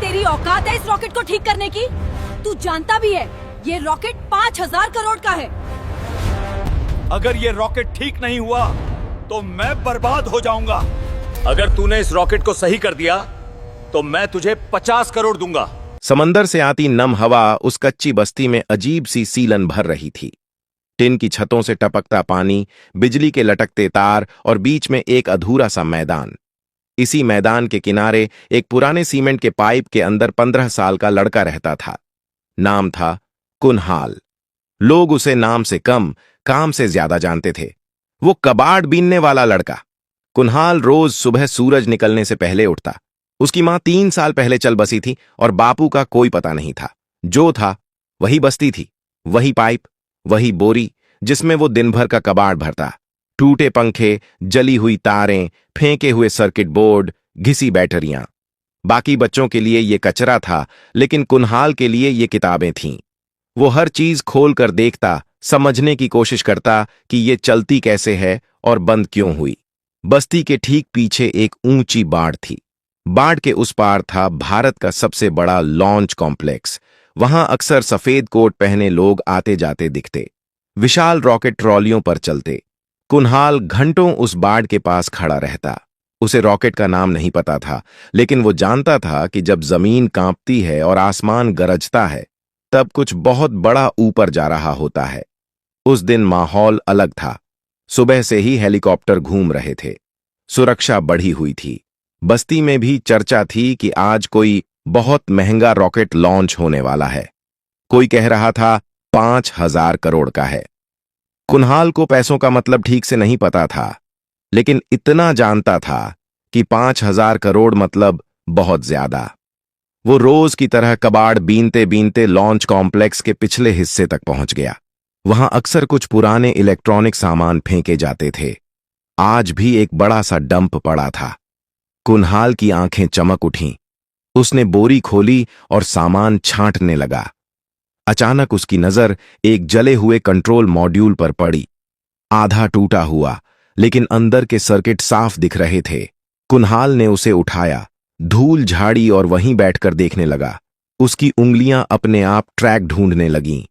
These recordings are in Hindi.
तेरी औकात है इस रॉकेट को ठीक करने की? तू जानता भी है ये रॉकेट 5,000 करोड़ का है। अगर ये रॉकेट ठीक नहीं हुआ तो मैं बर्बाद हो जाऊंगा। अगर तूने इस रॉकेट को सही कर दिया तो मैं तुझे 50 करोड़ दूंगा। समंदर से आती नम हवा उस कच्ची बस्ती में अजीब सी सीलन भर रही थी। टिन की छतों से टपकता पानी, बिजली के लटकते तार और बीच में एक अधूरा सा मैदान। इसी मैदान के किनारे एक पुराने सीमेंट के पाइप के अंदर 15 साल का लड़का रहता था। नाम था कुनहाल। लोग उसे नाम से कम, काम से ज्यादा जानते थे। वो कबाड़ बीनने वाला लड़का। कुनहाल रोज सुबह सूरज निकलने से पहले उठता। उसकी मां 3 साल पहले चल बसी थी और बापू का कोई पता नहीं था। जो था वही बस्ती थी, वही पाइप, वही बोरी जिसमें वो दिन भर का कबाड़ भरता। टूटे पंखे, जली हुई तारें, फेंके हुए सर्किट बोर्ड, घिसी बैटरियां। बाकी बच्चों के लिए ये कचरा था, लेकिन कुनहाल के लिए ये किताबें थीं। वो हर चीज खोल कर देखता, समझने की कोशिश करता कि ये चलती कैसे है और बंद क्यों हुई। बस्ती के ठीक पीछे एक ऊंची बाड़ थी। बाड़ के उस पार था भारत का सबसे बड़ा लॉन्च कॉम्प्लेक्स। वहां अक्सर सफेद कोट पहने लोग आते जाते दिखते, विशाल रॉकेट ट्रॉलियों पर चलते। कुनहाल घंटों उस बाड़ के पास खड़ा रहता। उसे रॉकेट का नाम नहीं पता था, लेकिन वो जानता था कि जब जमीन कांपती है और आसमान गरजता है तब कुछ बहुत बड़ा ऊपर जा रहा होता है। उस दिन माहौल अलग था। सुबह से ही हेलीकॉप्टर घूम रहे थे। सुरक्षा बढ़ी हुई थी। बस्ती में भी चर्चा थी कि आज कोई बहुत महंगा रॉकेट लॉन्च होने वाला है। कोई कह रहा था 5,000 करोड़ का है। कुनहाल को पैसों का मतलब ठीक से नहीं पता था, लेकिन इतना जानता था कि 5,000 करोड़ मतलब बहुत ज्यादा। वो रोज की तरह कबाड़ बीनते बीनते लॉन्च कॉम्प्लेक्स के पिछले हिस्से तक पहुंच गया। वहां अक्सर कुछ पुराने इलेक्ट्रॉनिक सामान फेंके जाते थे। आज भी एक बड़ा सा डंप पड़ा था। कुनहाल की आंखें चमक उठीं। उसने बोरी खोली और सामान छांटने लगा। अचानक उसकी नजर एक जले हुए कंट्रोल मॉड्यूल पर पड़ी। आधा टूटा हुआ, लेकिन अंदर के सर्किट साफ दिख रहे थे। कुनहाल ने उसे उठाया, धूल झाड़ी और वहीं बैठकर देखने लगा। उसकी उंगलियां अपने आप ट्रैक ढूंढने लगीं।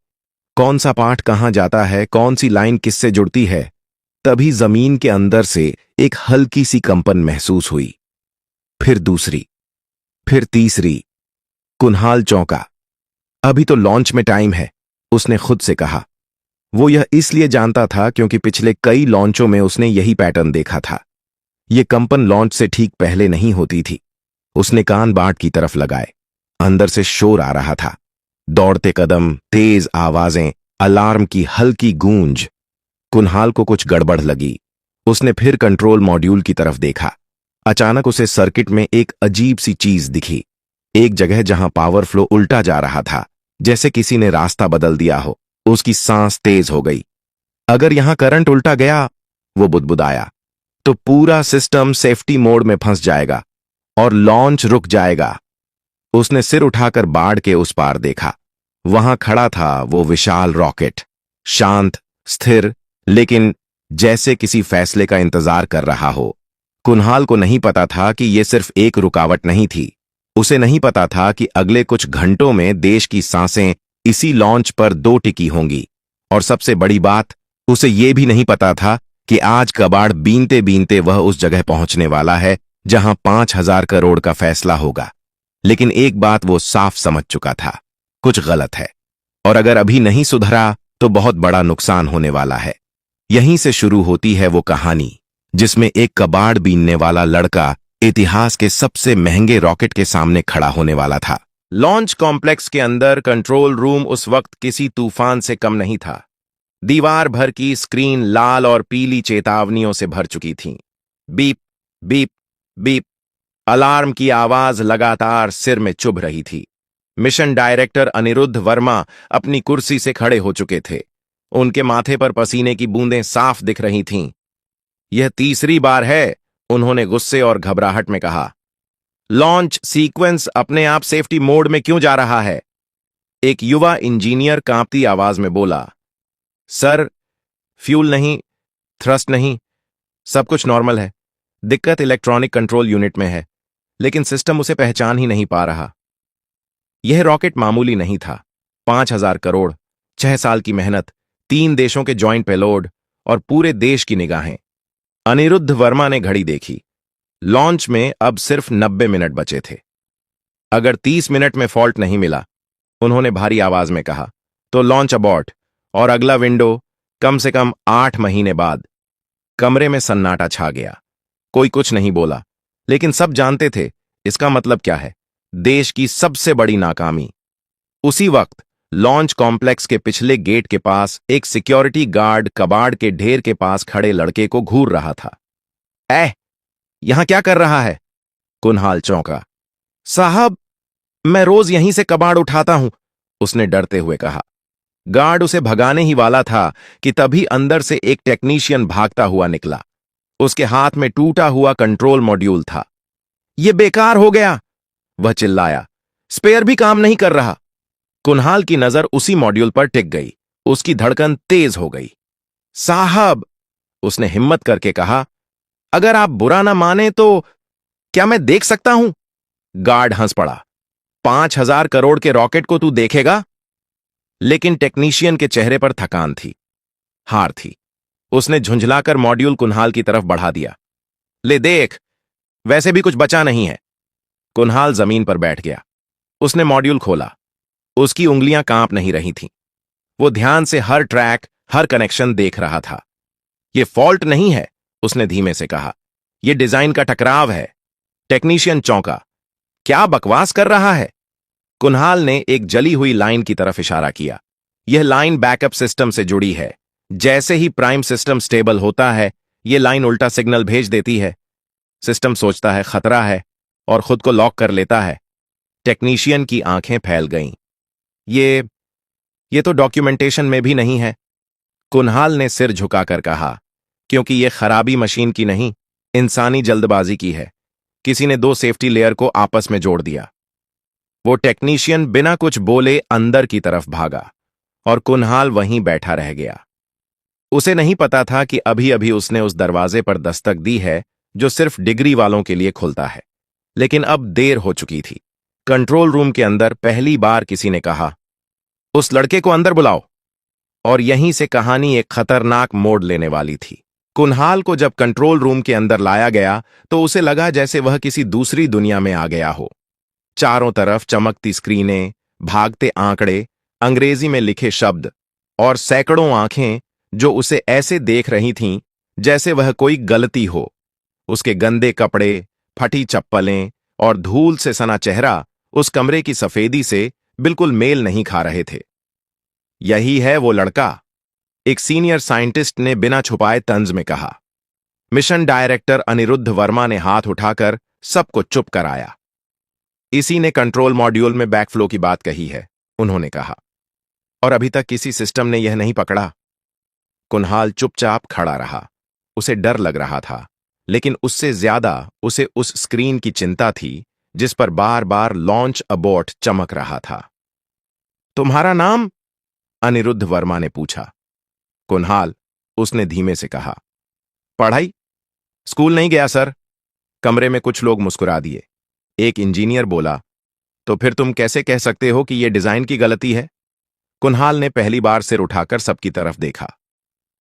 कौन सा पार्ट कहां जाता है, कौन सी लाइन किससे जुड़ती है। तभी जमीन के अंदर से एक हल्की सी कंपन महसूस हुई। फिर दूसरी, फिर तीसरी। कुनहाल चौंका। अभी तो लॉन्च में टाइम है, उसने खुद से कहा। वो यह इसलिए जानता था क्योंकि पिछले कई लॉन्चों में उसने यही पैटर्न देखा था। ये कंपन लॉन्च से ठीक पहले नहीं होती थी। उसने कान बाट की तरफ लगाए। अंदर से शोर आ रहा था। दौड़ते कदम, तेज आवाजें, अलार्म की हल्की गूंज। कुनहाल को कुछ गड़बड़ लगी। उसने फिर कंट्रोल मॉड्यूल की तरफ देखा। अचानक उसे सर्किट में एक अजीब सी चीज दिखी। एक जगह जहां पावर फ्लो उल्टा जा रहा था, जैसे किसी ने रास्ता बदल दिया हो। उसकी सांस तेज हो गई। अगर यहां करंट उल्टा गया, वो बुदबुदाया, तो पूरा सिस्टम सेफ्टी मोड में फंस जाएगा और लॉन्च रुक जाएगा। उसने सिर उठाकर बाड़ के उस पार देखा। वहां खड़ा था वो विशाल रॉकेट, शांत, स्थिर, लेकिन जैसे किसी फैसले का इंतजार कर रहा हो। कुनहाल को नहीं पता था कि यह सिर्फ एक रुकावट नहीं थी। उसे नहीं पता था कि अगले कुछ घंटों में देश की सांसें इसी लॉन्च पर दो टिकी होंगी। और सबसे बड़ी बात, उसे यह भी नहीं पता था कि आज कबाड़ बीनते बीनते वह उस जगह पहुंचने वाला है जहां 5,000 करोड़ का फैसला होगा। लेकिन एक बात वो साफ समझ चुका था, कुछ गलत है। और अगर अभी नहीं सुधरा तो बहुत बड़ा नुकसान होने वाला है। यहीं से शुरू होती है वो कहानी जिसमें एक कबाड़ बीनने वाला लड़का इतिहास के सबसे महंगे रॉकेट के सामने खड़ा होने वाला था। लॉन्च कॉम्प्लेक्स के अंदर कंट्रोल रूम उस वक्त किसी तूफान से कम नहीं था। दीवार भर की स्क्रीन लाल और पीली चेतावनियों से भर चुकी थीं। Beep beep beep. अलार्म की आवाज लगातार सिर में चुभ रही थी। मिशन डायरेक्टर अनिरुद्ध वर्मा अपनी कुर्सी से खड़े हो चुके थे। उनके माथे पर पसीने की बूंदें साफ दिख रही थीं। यह तीसरी बार है, उन्होंने गुस्से और घबराहट में कहा। लॉन्च सीक्वेंस अपने आप सेफ्टी मोड में क्यों जा रहा है? एक युवा इंजीनियर कांपती आवाज में बोला। सर, फ्यूल नहीं, थ्रस्ट नहीं, सब कुछ नॉर्मल है। दिक्कत इलेक्ट्रॉनिक कंट्रोल यूनिट में है, लेकिन सिस्टम उसे पहचान ही नहीं पा रहा। यह रॉकेट मामूली नहीं था। 5,000 करोड़, 6 साल की मेहनत, 3 देशों के जॉइंट पेलोड और पूरे देश की निगाहें। अनिरुद्ध वर्मा ने घड़ी देखी। लॉन्च में अब सिर्फ 90 मिनट बचे थे। अगर 30 मिनट में फॉल्ट नहीं मिला, उन्होंने भारी आवाज में कहा, तो लॉन्च अबॉर्ट, और अगला विंडो कम से कम 8 महीने बाद। कमरे में सन्नाटा छा गया। कोई कुछ नहीं बोला, लेकिन सब जानते थे इसका मतलब क्या है। देश की सबसे बड़ी नाकामी। उसी वक्त लॉन्च कॉम्प्लेक्स के पिछले गेट के पास एक सिक्योरिटी गार्ड कबाड़ के ढेर के पास खड़े लड़के को घूर रहा था। यहां क्या कर रहा है? कुनहाल चौंका। साहब, मैं रोज यहीं से कबाड़ उठाता हूं, उसने डरते हुए कहा। गार्ड उसे भगाने ही वाला था कि तभी अंदर से एक टेक्नीशियन भागता हुआ निकला। उसके हाथ में टूटा हुआ कंट्रोल मॉड्यूल था। यह बेकार हो गया, वह चिल्लाया। स्पेयर भी काम नहीं कर रहा। कुनहाल की नजर उसी मॉड्यूल पर टिक गई। उसकी धड़कन तेज हो गई। साहब, उसने हिम्मत करके कहा, अगर आप बुरा ना माने तो क्या मैं देख सकता हूं? गार्ड हंस पड़ा। 5,000 करोड़ के रॉकेट को तू देखेगा? लेकिन टेक्नीशियन के चेहरे पर थकान थी, हार थी। उसने झुंझलाकर मॉड्यूल कुनहाल की तरफ बढ़ा दिया। ले देख, वैसे भी कुछ बचा नहीं है। कुनहाल जमीन पर बैठ गया। उसने मॉड्यूल खोला। उसकी उंगलियां कांप नहीं रही थीं। वो ध्यान से हर ट्रैक, हर कनेक्शन देख रहा था। यह फॉल्ट नहीं है, उसने धीमे से कहा। यह डिजाइन का टकराव है। टेक्नीशियन चौंका। क्या बकवास कर रहा है? कुनहाल ने एक जली हुई लाइन की तरफ इशारा किया। यह लाइन बैकअप सिस्टम से जुड़ी है। जैसे ही प्राइम सिस्टम स्टेबल होता है, यह लाइन उल्टा सिग्नल भेज देती है। सिस्टम सोचता है खतरा है और खुद को लॉक कर लेता है। टेक्नीशियन की आंखें फैल गईं। ये तो डॉक्यूमेंटेशन में भी नहीं है, कुनहाल ने सिर झुकाकर कहा, क्योंकि यह खराबी मशीन की नहीं, इंसानी जल्दबाजी की है। किसी ने 2 सेफ्टी लेयर को आपस में जोड़ दिया। वो टेक्नीशियन बिना कुछ बोले अंदर की तरफ भागा और कुनहाल वहीं बैठा रह गया। उसे नहीं पता था कि अभी अभी उसने उस दरवाजे पर दस्तक दी है जो सिर्फ डिग्री वालों के लिए खुलता है। लेकिन अब देर हो चुकी थी। कंट्रोल रूम के अंदर पहली बार किसी ने कहा, उस लड़के को अंदर बुलाओ। और यहीं से कहानी एक खतरनाक मोड़ लेने वाली थी। कुनहाल को जब कंट्रोल रूम के अंदर लाया गया तो उसे लगा जैसे वह किसी दूसरी दुनिया में आ गया हो। चारों तरफ चमकती स्क्रीनें, भागते आंकड़े, अंग्रेजी में लिखे शब्द और सैकड़ों आंखें जो उसे ऐसे देख रही थीं जैसे वह कोई गलती हो। उसके गंदे कपड़े, फटी चप्पलें और धूल से सना चेहरा उस कमरे की सफेदी से बिल्कुल मेल नहीं खा रहे थे। यही है वो लड़का, एक सीनियर साइंटिस्ट ने बिना छुपाए तंज में कहा। मिशन डायरेक्टर अनिरुद्ध वर्मा ने हाथ उठाकर सबको चुप कराया। इसी ने कंट्रोल मॉड्यूल में बैकफ्लो की बात कही है, उन्होंने कहा। और अभी तक किसी सिस्टम ने यह नहीं पकड़ा। कुनहाल चुपचाप खड़ा रहा। उसे डर लग रहा था, लेकिन उससे ज्यादा उसे उस स्क्रीन की चिंता थी जिस पर बार बार लॉन्च अबॉर्ट चमक रहा था। तुम्हारा नाम? अनिरुद्ध वर्मा ने पूछा। कुनहाल, उसने धीमे से कहा। पढ़ाई? स्कूल नहीं गया सर। कमरे में कुछ लोग मुस्कुरा दिए। एक इंजीनियर बोला, तो फिर तुम कैसे कह सकते हो कि यह डिजाइन की गलती है? कुनहाल ने पहली बार सिर उठाकर सबकी तरफ देखा।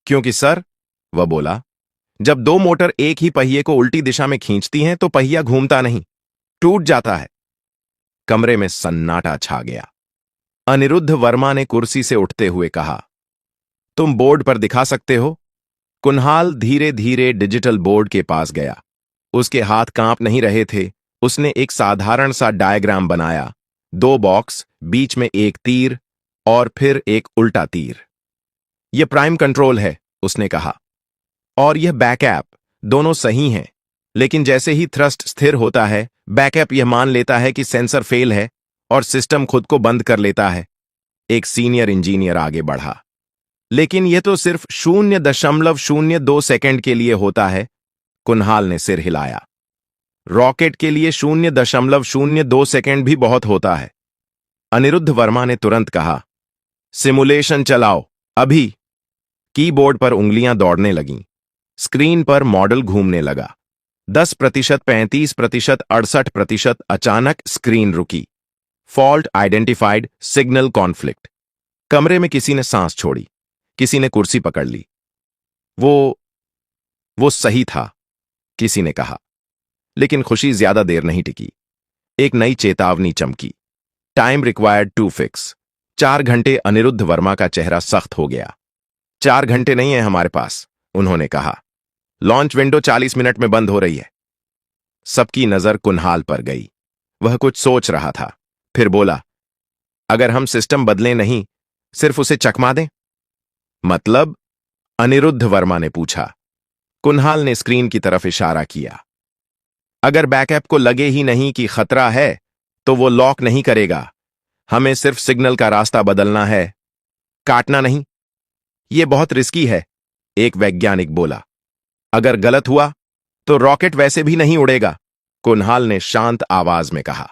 क्योंकि सर, वह बोला, जब 2 मोटर एक ही पहिए को उल्टी दिशा में खींचती हैं तो पहिया घूमता नहीं, टूट जाता है। कमरे में सन्नाटा छा गया। अनिरुद्ध वर्मा ने कुर्सी से उठते हुए कहा, तुम बोर्ड पर दिखा सकते हो? कुनहाल धीरे धीरे डिजिटल बोर्ड के पास गया। उसके हाथ कांप नहीं रहे थे। उसने एक साधारण सा डायग्राम बनाया। 2 बॉक्स, बीच में एक तीर और फिर एक उल्टा तीर। यह प्राइम कंट्रोल है, उसने कहा, और यह बैकअप, दोनों सही हैं। लेकिन जैसे ही थ्रस्ट स्थिर होता है, बैकअप यह मान लेता है कि सेंसर फेल है और सिस्टम खुद को बंद कर लेता है। एक सीनियर इंजीनियर आगे बढ़ा। लेकिन यह तो सिर्फ 0.02 सेकंड के लिए होता है। कुनहाल ने सिर हिलाया। रॉकेट के लिए 0.02 सेकंड भी बहुत होता है। अनिरुद्ध वर्मा ने तुरंत कहा, सिमुलेशन चलाओ, अभी। कीबोर्ड पर उंगलियां दौड़ने लगीं। स्क्रीन पर मॉडल घूमने लगा। 10%, 35%, 68%। अचानक स्क्रीन रुकी। Fault identified, signal conflict. कमरे में किसी ने सांस छोड़ी, किसी ने कुर्सी पकड़ ली। वो सही था, किसी ने कहा। लेकिन खुशी ज्यादा देर नहीं टिकी। एक नई चेतावनी चमकी। Time required to fix. 4 घंटे। अनिरुद्ध वर्मा का चेहरा सख्त हो गया। 4 घंटे नहीं है हमारे पास, उन्होंने कहा। लॉन्च विंडो 40 मिनट में बंद हो रही है। सबकी नजर कुन्हाल पर गई। वह कुछ सोच रहा था, फिर बोला, अगर हम सिस्टम बदलें नहीं, सिर्फ उसे चकमा दें? मतलब? अनिरुद्ध वर्मा ने पूछा। कुन्हाल ने स्क्रीन की तरफ इशारा किया। अगर बैकअप को लगे ही नहीं कि खतरा है, तो वो लॉक नहीं करेगा। हमें सिर्फ सिग्नल का रास्ता बदलना है, काटना नहीं। यह बहुत रिस्की है, एक वैज्ञानिक बोला। अगर गलत हुआ तो रॉकेट वैसे भी नहीं उड़ेगा, कुन्हाल ने शांत आवाज में कहा।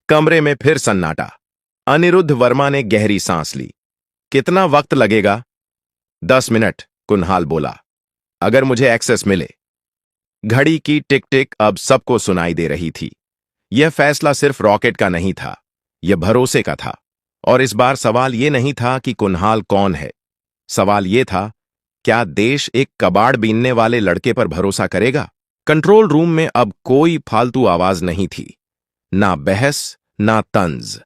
कमरे में फिर सन्नाटा। अनिरुद्ध वर्मा ने गहरी सांस ली। कितना वक्त लगेगा? 10 मिनट, कुन्हाल बोला, अगर मुझे एक्सेस मिले। घड़ी की टिक टिक अब सबको सुनाई दे रही थी। यह फैसला सिर्फ रॉकेट का नहीं था, यह भरोसे का था। और इस बार सवाल यह नहीं था कि कुन्हाल कौन है। सवाल यह था, क्या देश एक कबाड़ बीनने वाले लड़के पर भरोसा करेगा? कंट्रोल रूम में अब कोई फालतू आवाज नहीं थी, ना बहस, ना तंज,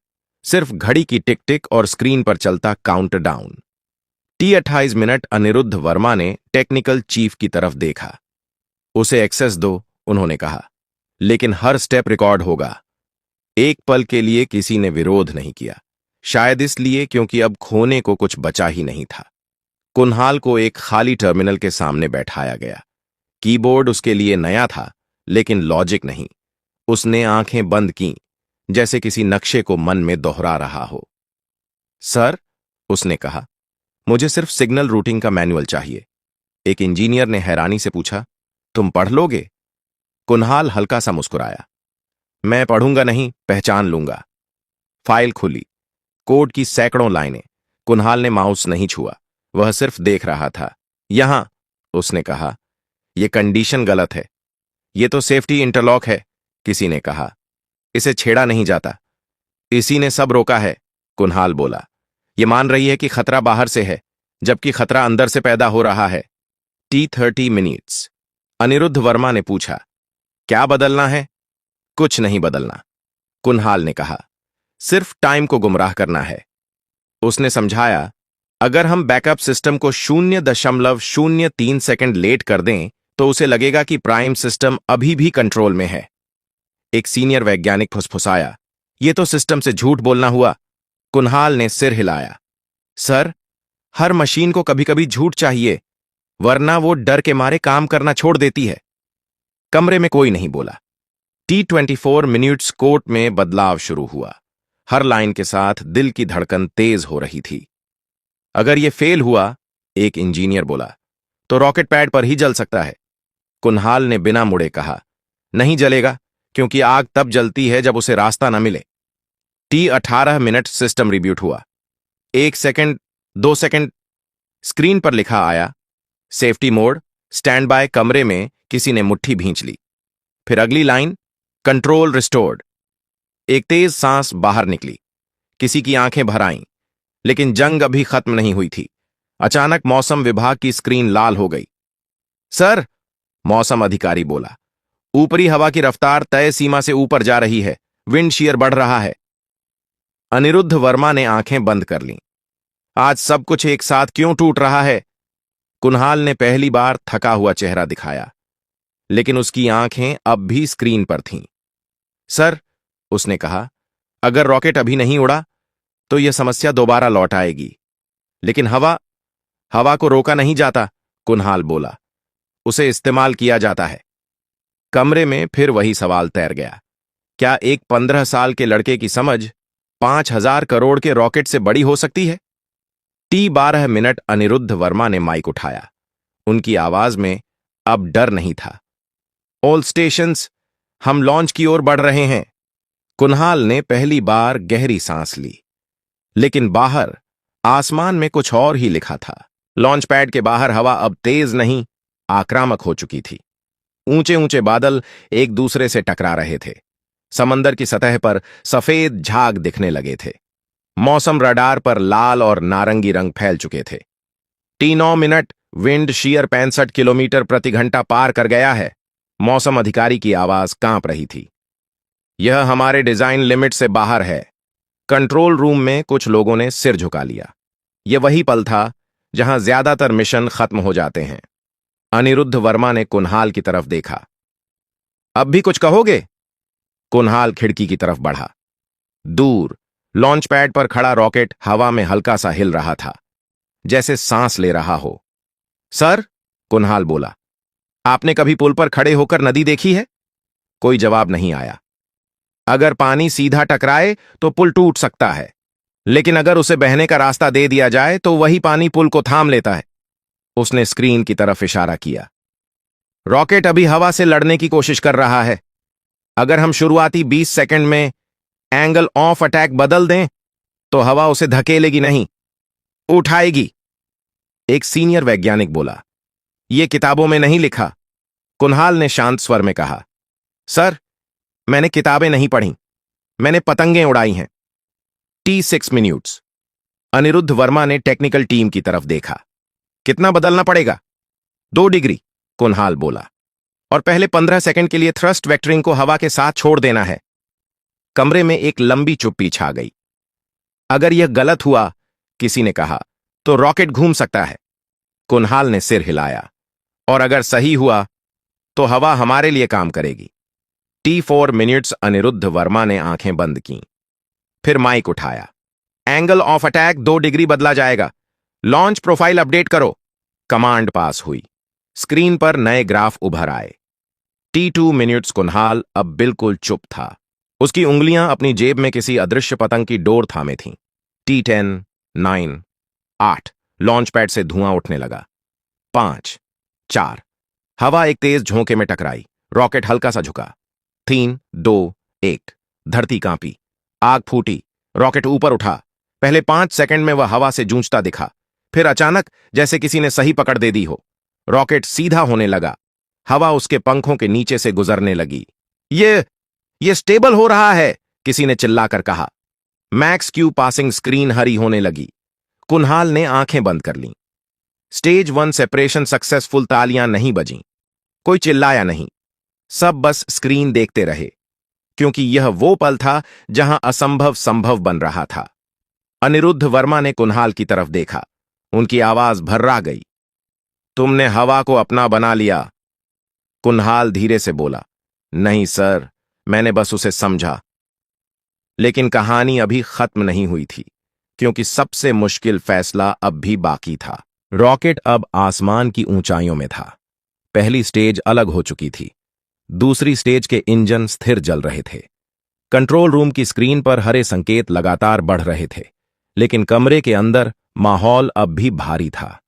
सिर्फ घड़ी की टिक टिक और स्क्रीन पर चलता countdown. T28 minute. Anirudh Verma ने टेक्निकल चीफ की तरफ देखा। उसे एक्सेस दो, उन्होंने कहा, लेकिन हर स्टेप रिकॉर्ड होगा। एक पल के लिए किसी ने विरोध नहीं किया, शायद इसलिए क्योंकि अब खोने को कुछ बचा ही नहीं था। कुन्हाल को एक खाली टर्मिनल के सामने बैठाया गया। कीबोर्ड उसके लिए नया था, लेकिन लॉजिक नहीं। उसने आंखें बंद कीं, जैसे किसी नक्शे को मन में दोहरा रहा हो। सर, उसने कहा, मुझे सिर्फ सिग्नल रूटिंग का मैनुअल चाहिए। एक इंजीनियर ने हैरानी से पूछा, तुम पढ़ लोगे? कुन्हाल हल्का सा मुस्कुराया। मैं पढ़ूंगा नहीं, पहचान लूंगा। फाइल खुली। कोड की सैकड़ों लाइनें। कुन्हाल ने माउस नहीं छुआ, वह सिर्फ देख रहा था। यहां, उसने कहा, यह कंडीशन गलत है। यह तो सेफ्टी इंटरलॉक है, किसी ने कहा। इसे छेड़ा नहीं जाता। इसी ने सब रोका है, कुन्हाल बोला। यह मान रही है कि खतरा बाहर से है, जबकि खतरा अंदर से पैदा हो रहा है। T30 minutes. अनिरुद्ध वर्मा ने पूछा, क्या बदलना है? कुछ नहीं बदलना, कुन्हाल ने कहा, सिर्फ टाइम को गुमराह करना है। उसने समझाया, अगर हम बैकअप सिस्टम को 0.03 सेकंड लेट कर दें, तो उसे लगेगा कि प्राइम सिस्टम अभी भी कंट्रोल में है। एक सीनियर वैज्ञानिक फुसफुसाया, यह तो सिस्टम से झूठ बोलना हुआ। कुन्हाल ने सिर हिलाया। सर, हर मशीन को कभी कभी झूठ चाहिए, वरना वो डर के मारे काम करना छोड़ देती है। कमरे में कोई नहीं बोला। T24 मिनट्स कोर्ट में बदलाव शुरू हुआ। हर लाइन के साथ दिल की धड़कन तेज हो रही थी। अगर यह फेल हुआ, एक इंजीनियर बोला, तो रॉकेट पैड पर ही जल सकता है। कुन्हाल ने बिना मुड़े कहा, नहीं जलेगा, क्योंकि आग तब जलती है जब उसे रास्ता न मिले। T18 मिनट सिस्टम रिब्यूट हुआ। 1 सेकंड, 2 सेकंड, स्क्रीन पर लिखा आया, सेफ्टी मोड, स्टैंड बाय। कमरे में किसी ने मुट्ठी भींच ली। फिर अगली लाइन, कंट्रोल रिस्टोर्ड। एक तेज सांस बाहर निकली। किसी की आंखें भर आईं, लेकिन जंग अभी खत्म नहीं हुई थी। अचानक मौसम विभाग की स्क्रीन लाल हो गई। सर, मौसम अधिकारी बोला, ऊपरी हवा की रफ्तार तय सीमा से ऊपर जा रही है, विंड शीयर बढ़ रहा है। अनिरुद्ध वर्मा ने आंखें बंद कर लीं। आज सब कुछ एक साथ क्यों टूट रहा है? कुन्हाल ने पहली बार थका हुआ चेहरा दिखाया, लेकिन उसकी आंखें अब भी स्क्रीन पर थीं। सर, उसने कहा, अगर रॉकेट अभी नहीं उड़ा, तो यह समस्या दोबारा लौट आएगी। लेकिन हवा को रोका नहीं जाता, कुन्हाल बोला, उसे इस्तेमाल किया जाता है। कमरे में फिर वही सवाल तैर गया, क्या एक 15 साल के लड़के की समझ 5000 करोड़ के रॉकेट से बड़ी हो सकती है? T12 minute. अनिरुद्ध वर्मा ने माइक उठाया। उनकी आवाज में अब डर नहीं था। ऑल स्टेशंस, हम लॉन्च की ओर बढ़ रहे हैं। कुन्हाल ने पहली बार गहरी सांस ली। लेकिन बाहर आसमान में कुछ और ही लिखा था। लॉन्च पैड के बाहर हवा अब तेज नहीं, आक्रामक हो चुकी थी। ऊंचे ऊंचे बादल एक दूसरे से टकरा रहे थे। समंदर की सतह पर सफेद झाग दिखने लगे थे। मौसम रडार पर लाल और नारंगी रंग फैल चुके थे। T9 minute, wind shear 65 kilometre प्रति घंटा पार कर गया है। मौसम अधिकारी की आवाज कांप रही थी। यह हमारे डिजाइन लिमिट से बाहर है। कंट्रोल रूम में कुछ लोगों ने सिर झुका लिया। यह वही पल था जहां ज्यादातर मिशन खत्म हो जाते हैं। अनिरुद्ध वर्मा ने कुन्हाल की तरफ देखा। अब भी कुछ कहोगे? कुन्हाल खिड़की की तरफ बढ़ा। दूर लॉन्च पैड पर खड़ा रॉकेट हवा में हल्का सा हिल रहा था, जैसे सांस ले रहा हो। सर, कुन्हाल बोला, आपने कभी पुल पर खड़े होकर नदी देखी है? कोई जवाब नहीं आया। अगर पानी सीधा टकराए तो पुल टूट सकता है, लेकिन अगर उसे बहने का रास्ता दे दिया जाए तो वही पानी पुल को थाम लेता है। उसने स्क्रीन की तरफ इशारा किया। रॉकेट अभी हवा से लड़ने की कोशिश कर रहा है। अगर हम शुरुआती 20 सेकंड में एंगल ऑफ अटैक बदल दें तो हवा उसे धकेलेगी नहीं, उठाएगी। एक सीनियर वैज्ञानिक बोला, यह किताबों में नहीं लिखा। कुन्हाल ने शांत स्वर में कहा, सर, मैंने किताबें नहीं पढ़ी, मैंने पतंगें उड़ाई हैं। T6 minutes. अनिरुद्ध वर्मा ने टेक्निकल टीम की तरफ देखा। कितना बदलना पड़ेगा? 2 डिग्री, कुन्हाल बोला, और पहले 15 सेकंड के लिए थ्रस्ट वेक्टरिंग को हवा के साथ छोड़ देना है। कमरे में एक लंबी चुप्पी छा गई। अगर यह गलत हुआ, किसी ने कहा, तो रॉकेट घूम सकता है। कुन्हाल ने सिर हिलाया। और अगर सही हुआ तो हवा हमारे लिए काम करेगी। T4 minutes. अनिरुद्ध वर्मा ने आंखें बंद कीं। फिर माइक उठाया। एंगल ऑफ अटैक 2 डिग्री बदला जाएगा। लॉन्च प्रोफाइल अपडेट करो। कमांड पास हुई। स्क्रीन पर नए ग्राफ उभर आए। T2 minutes. कुन्हाल अब बिल्कुल चुप था। उसकी उंगलियां अपनी जेब में किसी अदृश्य पतंग की डोर थामे थीं। T10, 9, 8। लॉन्च पैड से धुआं उठने लगा। 5, 4। हवा एक तेज झोंके में टकराई। रॉकेट हल्का सा झुका। 3, 2, 1। धरती कांपी। आग फूटी। रॉकेट ऊपर उठा। पहले 5 सेकंड में वह हवा से जूझता दिखा। फिर अचानक, जैसे किसी ने सही पकड़ दे दी हो, रॉकेट सीधा होने लगा। हवा उसके पंखों के नीचे से गुजरने लगी। ये स्टेबल हो रहा है, किसी ने चिल्लाकर कहा। मैक्स क्यू पासिंग स्क्रीन हरी होने लगी। कुन्हाल ने आंखें बंद कर लीं। Stage 1 separation successful. तालियां नहीं बजीं। कोई चिल्लाया नहीं। सब बस स्क्रीन देखते रहे, क्योंकि यह वो पल था जहां असंभव संभव बन रहा था। अनिरुद्ध वर्मा ने कुन्हाल की तरफ देखा। उनकी आवाज भर्रा गई। तुमने हवा को अपना बना लिया। कुन्हाल धीरे से बोला, नहीं सर, मैंने बस उसे समझा। लेकिन कहानी अभी खत्म नहीं हुई थी, क्योंकि सबसे मुश्किल फैसला अब भी बाकी था। रॉकेट अब आसमान की ऊंचाइयों में था। पहली स्टेज अलग हो चुकी थी। दूसरी स्टेज के इंजन स्थिर जल रहे थे। कंट्रोल रूम की स्क्रीन पर हरे संकेत लगातार बढ़ रहे थे, लेकिन कमरे के अंदर माहौल अब भी भारी था।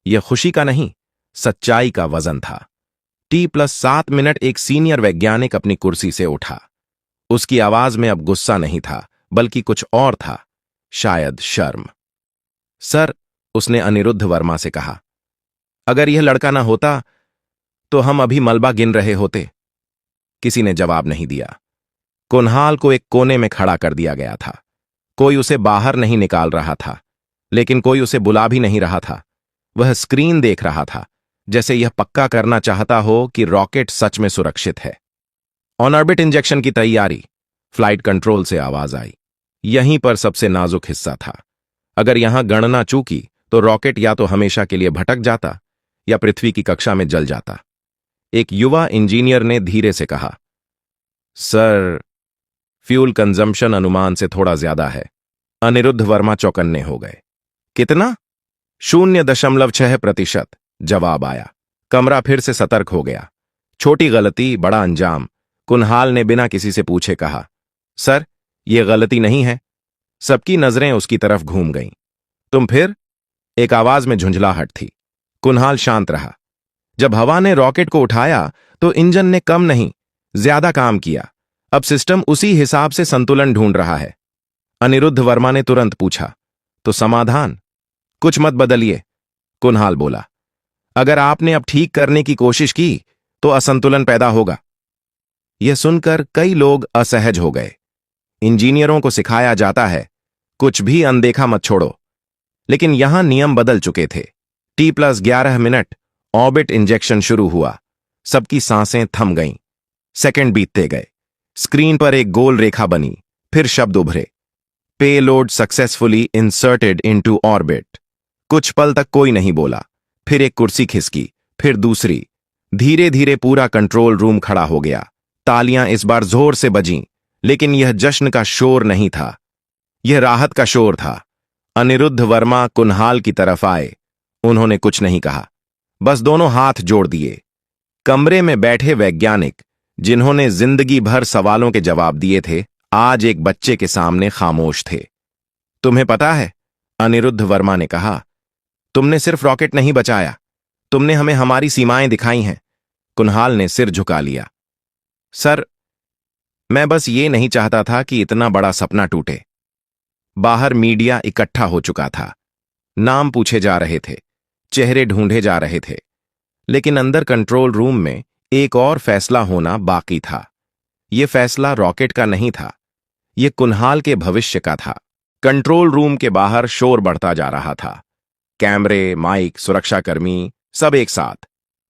यह खुशी का नहीं, सच्चाई का वजन था। T+7 minute. एक सीनियर वैज्ञानिक अपनी कुर्सी से उठा। उसकी आवाज में अब गुस्सा नहीं था, बल्कि कुछ और था, शायद शर्म। सर, उसने अनिरुद्ध वर्मा से कहा, अगर यह लड़का ना होता तो हम अभी मलबा गिन रहे होते। किसी ने जवाब नहीं दिया। कुन्हाल को एक कोने में खड़ा कर दिया गया था। कोई उसे बाहर नहीं निकाल रहा था, लेकिन कोई उसे बुला भी नहीं रहा था। वह स्क्रीन देख रहा था, जैसे यह पक्का करना चाहता हो कि रॉकेट सच में सुरक्षित है। ऑन ऑर्बिट इंजेक्शन की तैयारी। फ्लाइट कंट्रोल से आवाज आई। यहीं पर सबसे नाजुक हिस्सा था। अगर यहां गणना चूकी तो रॉकेट या तो हमेशा के लिए भटक जाता या पृथ्वी की कक्षा में जल जाता। एक युवा इंजीनियर ने धीरे से कहा, सर, फ्यूल कंजम्पशन अनुमान से थोड़ा ज्यादा है। अनिरुद्ध वर्मा चौकन्ने हो गए। कितना? 0.6%। जवाब आया। कमरा फिर से सतर्क हो गया। छोटी गलती, बड़ा अंजाम। कुन्हाल ने बिना किसी से पूछे कहा, सर, यह गलती नहीं है। सबकी नजरें उसकी तरफ घूम गईं। तुम फिर? एक आवाज में झुंझलाहट थी। कुन्हाल शांत रहा। जब हवा ने रॉकेट को उठाया तो इंजन ने कम नहीं, ज्यादा काम किया। अब सिस्टम उसी हिसाब से संतुलन ढूंढ रहा है। अनिरुद्ध वर्मा ने तुरंत पूछा, तो समाधान? कुछ मत बदलिए, कुन्हाल बोला। अगर आपने अब ठीक करने की कोशिश की तो असंतुलन पैदा होगा। यह सुनकर कई लोग असहज हो गए। इंजीनियरों को सिखाया जाता है कुछ भी अनदेखा मत छोड़ो, लेकिन यहां नियम बदल चुके थे। T+11 मिनट ऑर्बिट इंजेक्शन शुरू हुआ। सबकी सांसें थम गईं। सेकंड बीतते गए। स्क्रीन पर एक गोल रेखा बनी, फिर शब्द उभरे, payload successfully inserted into orbit. कुछ पल तक कोई नहीं बोला। फिर एक कुर्सी खिसकी, फिर दूसरी। धीरे धीरे पूरा कंट्रोल रूम खड़ा हो गया। तालियां इस बार जोर से बजीं, लेकिन यह जश्न का शोर नहीं था, यह राहत का शोर था। अनिरुद्ध वर्मा कुन्हाल की तरफ आए। उन्होंने कुछ नहीं कहा, बस दोनों हाथ जोड़ दिए। कमरे में बैठे वैज्ञानिक, जिन्होंने जिंदगी भर सवालों के जवाब दिए थे, आज एक बच्चे के सामने खामोश थे। तुम्हें पता है, अनिरुद्ध वर्मा ने कहा, तुमने सिर्फ रॉकेट नहीं बचाया, तुमने हमें हमारी सीमाएं दिखाई हैं। कुन्हाल ने सिर झुका लिया। सर, मैं बस ये नहीं चाहता था कि इतना बड़ा सपना टूटे। बाहर मीडिया इकट्ठा हो चुका था। नाम पूछे जा रहे थे, चेहरे ढूंढे जा रहे थे, लेकिन अंदर कंट्रोल रूम में एक और फैसला होना बाकी था। यह फैसला रॉकेट का नहीं था, यह कुन्हाल के भविष्य का था। कंट्रोल रूम के बाहर शोर बढ़ता जा रहा था। कैमरे, माइक, सुरक्षाकर्मी, सब एक साथ।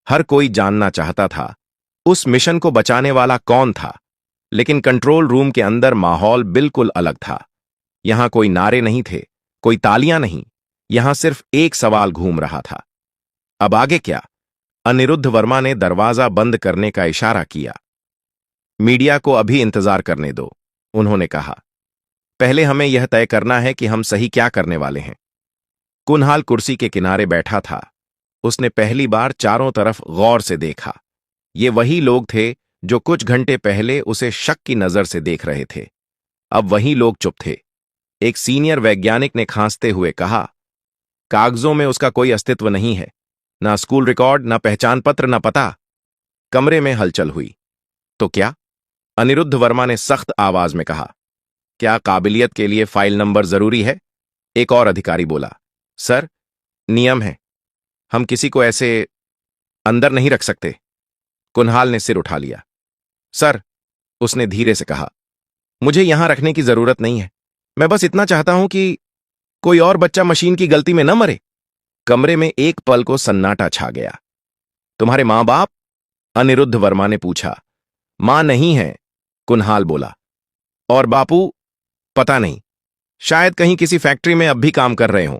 हर कोई जानना चाहता था उस मिशन को बचाने वाला कौन था। लेकिन कंट्रोल रूम के अंदर माहौल बिल्कुल अलग था। यहां कोई नारे नहीं थे, कोई तालियां नहीं। यहां सिर्फ एक सवाल घूम रहा था, अब आगे क्या? अनिरुद्ध वर्मा ने दरवाजा बंद करने का इशारा किया। मीडिया को अभी इंतजार करने दो, उन्होंने कहा। पहले हमें यह तय करना है कि हम सही क्या करने वाले हैं। कुन्हाल कुर्सी के किनारे बैठा था। उसने पहली बार चारों तरफ गौर से देखा। ये वही लोग थे जो कुछ घंटे पहले उसे शक की नजर से देख रहे थे। अब वही लोग चुप थे। एक सीनियर वैज्ञानिक ने खांसते हुए कहा, कागजों में उसका कोई अस्तित्व नहीं है, ना स्कूल रिकॉर्ड, ना पहचान पत्र, ना पता। कमरे में हलचल हुई। तो क्या? अनिरुद्ध वर्मा ने सख्त आवाज में कहा। क्या काबिलियत के लिए फाइल नंबर जरूरी है? एक और अधिकारी बोला। सर, नियम है, हम किसी को ऐसे अंदर नहीं रख सकते। कुन्हाल ने सिर उठा लिया। सर, उसने धीरे से कहा, मुझे यहां रखने की जरूरत नहीं है। मैं बस इतना चाहता हूं कि कोई और बच्चा मशीन की गलती में न मरे। कमरे में एक पल को सन्नाटा छा गया। तुम्हारे मां बाप? अनिरुद्ध वर्मा ने पूछा। मां नहीं है, कुन्हाल बोला। और बापू? पता नहीं, शायद कहीं किसी फैक्ट्री में अब भी काम कर रहे हों,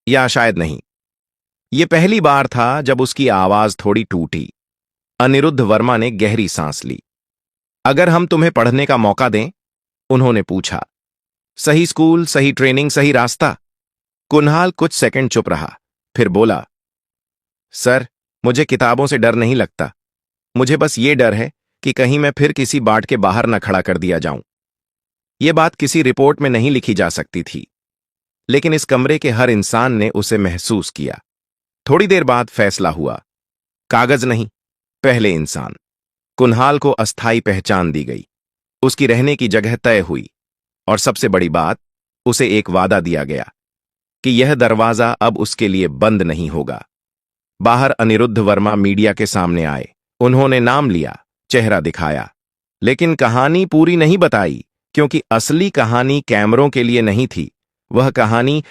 या शायद नहीं। यह पहली बार था जब उसकी आवाज थोड़ी टूटी। अनिरुद्ध वर्मा ने गहरी सांस ली। अगर हम तुम्हें पढ़ने का मौका दें? उन्होंने पूछा। सही स्कूल, सही ट्रेनिंग, सही रास्ता? कुन्हाल कुछ सेकंड चुप रहा, फिर बोला, सर, मुझे किताबों से डर नहीं लगता। मुझे बस ये डर है कि कहीं मैं फिर किसी बाट के बाहर न खड़ा कर दिया जाऊं। यह बात किसी रिपोर्ट में नहीं लिखी जा सकती थी, लेकिन इस कमरे के हर इंसान ने उसे महसूस किया। थोड़ी देर बाद फैसला हुआ। कागज नहीं, पहले इंसान। कुन्हाल को अस्थायी पहचान दी गई, उसकी रहने की जगह तय हुई, और सबसे बड़ी बात, उसे एक वादा दिया गया कि यह दरवाजा अब उसके लिए बंद नहीं होगा। बाहर अनिरुद्ध वर्मा मीडिया के सामने आए। उन्होंने नाम लिया, चेहरा दिखाया, लेकिन कहानी पूरी नहीं बताई, क्योंकि असली कहानी कैमरों के लिए नहीं थी। वह कहानी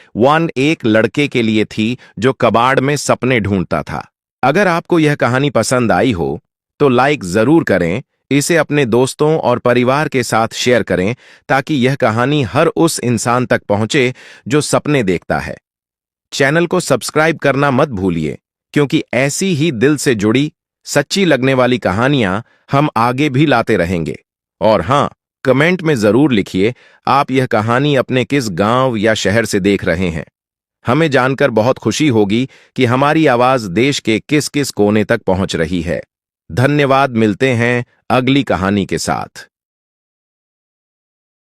एक लड़के के लिए थी जो कबाड़ में सपने ढूंढता था। अगर आपको यह कहानी पसंद आई हो तो लाइक जरूर करें, इसे अपने दोस्तों और परिवार के साथ शेयर करें, ताकि यह कहानी हर उस इंसान तक पहुंचे जो सपने देखता है। चैनल को सब्सक्राइब करना मत भूलिए, क्योंकि ऐसी ही दिल से जुड़ी, सच्ची लगने वाली कहानियां हम आगे भी लाते रहेंगे। और हां, कमेंट में जरूर लिखिए आप यह कहानी अपने किस गांव या शहर से देख रहे हैं। हमें जानकर बहुत खुशी होगी कि हमारी आवाज देश के किस किस कोने तक पहुंच रही है। धन्यवाद। मिलते हैं अगली कहानी के साथ।